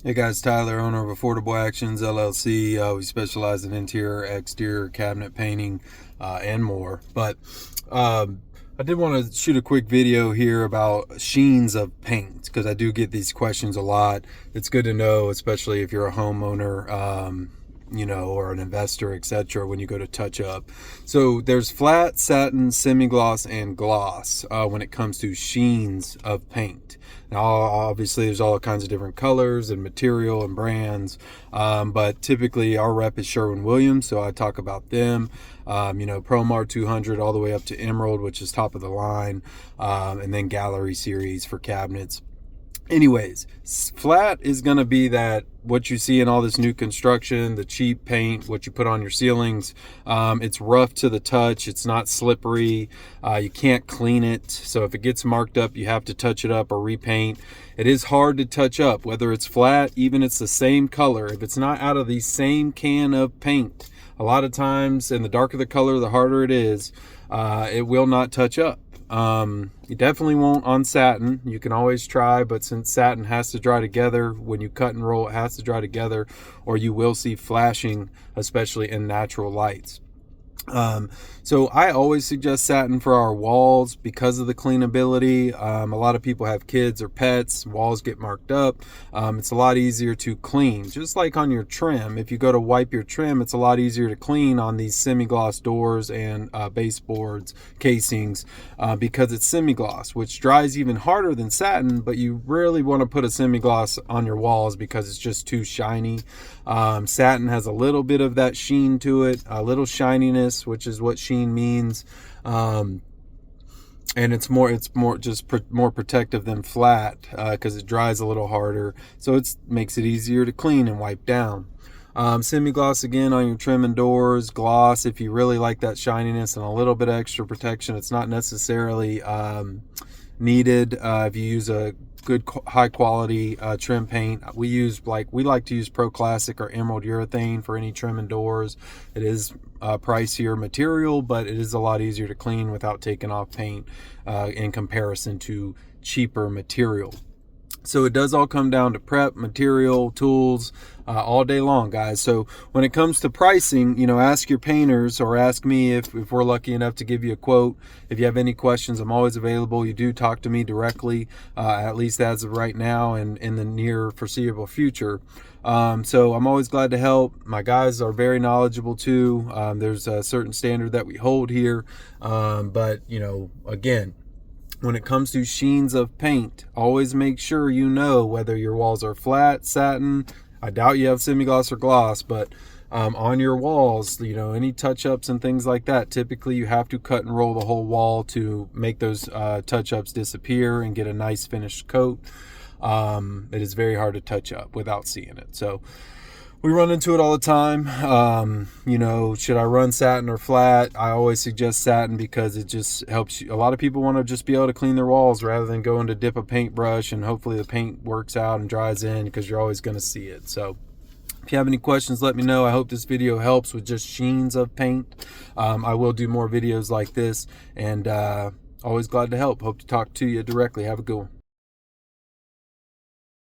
Hey guys, Tyler, owner of Affordable Actions LLC. We specialize in interior, exterior, cabinet painting, and more. But I did want to shoot a quick video here about Sheens of Paint because I do get these questions a lot. It's good to know, especially if you're a homeowner, or an investor, etc., when you go to touch up. So there's flat, satin, semi-gloss, and gloss when it comes to Sheens of Paint. Now, obviously, there's all kinds of different colors and material and brands, but typically our rep is Sherwin-Williams, so I talk about them. ProMar 200 all the way up to Emerald, which is top of the line, and then Gallery Series for cabinets. Anyways, flat is going to be that what you see in all this new construction, the cheap paint, what you put on your ceilings. It's rough to the touch. It's not slippery. You can't clean it. So if it gets marked up, you have to touch it up or repaint. It is hard to touch up, whether it's flat, even it's the same color. If it's not out of the same can of paint, a lot of times, and the darker the color, the harder it is, it will not touch up. You definitely won't on satin. You can always try, but since satin has to dry together, when you cut and roll, it has to dry together, or you will see flashing, especially in natural lights. So I always suggest satin for our walls because of the cleanability. A lot of people have kids or pets, walls get marked up. It's a lot easier to clean, just like on your trim. If you go to wipe your trim, it's a lot easier to clean on these semi-gloss doors and baseboards, casings, because it's semi-gloss, which dries even harder than satin, but you rarely want to put a semi-gloss on your walls because it's just too shiny. Satin has a little bit of that sheen to it, a little shininess, which is what sheen means, and it's more more protective than flat because it dries a little harder, so it makes it easier to clean and wipe down. Semi-gloss again on your trim and doors, gloss if you really like that shininess and a little bit of extra protection. It's not necessarily needed if you use a good high quality trim paint. We like to use Pro Classic or Emerald urethane for any trim and doors. It is pricier material, but it is a lot easier to clean without taking off paint in comparison to cheaper material. So it does all come down to prep, material, tools, all day long, guys. So when it comes to pricing, ask your painters or ask me if we're lucky enough to give you a quote. If you have any questions, I'm always available. You do talk to me directly, at least as of right now and in the near foreseeable future. So I'm always glad to help. My guys are very knowledgeable too. There's a certain standard that we hold here. But again, when it comes to Sheens of Paint, always make sure you know whether your walls are flat, satin. I doubt you have semi-gloss or gloss, but on your walls, any touch-ups and things like that, typically you have to cut and roll the whole wall to make those touch-ups disappear and get a nice finished coat. It is very hard to touch up without seeing it. So we run into it all the time. Should I run satin or flat? I always suggest satin because it just helps you. A lot of people want to just be able to clean their walls rather than going to dip a paintbrush and hopefully the paint works out and dries in, because you're always going to see it. So if you have any questions, let me know. I hope this video helps with just Sheens of Paint. I will do more videos like this, and always glad to help. Hope to talk to you directly. Have a good one.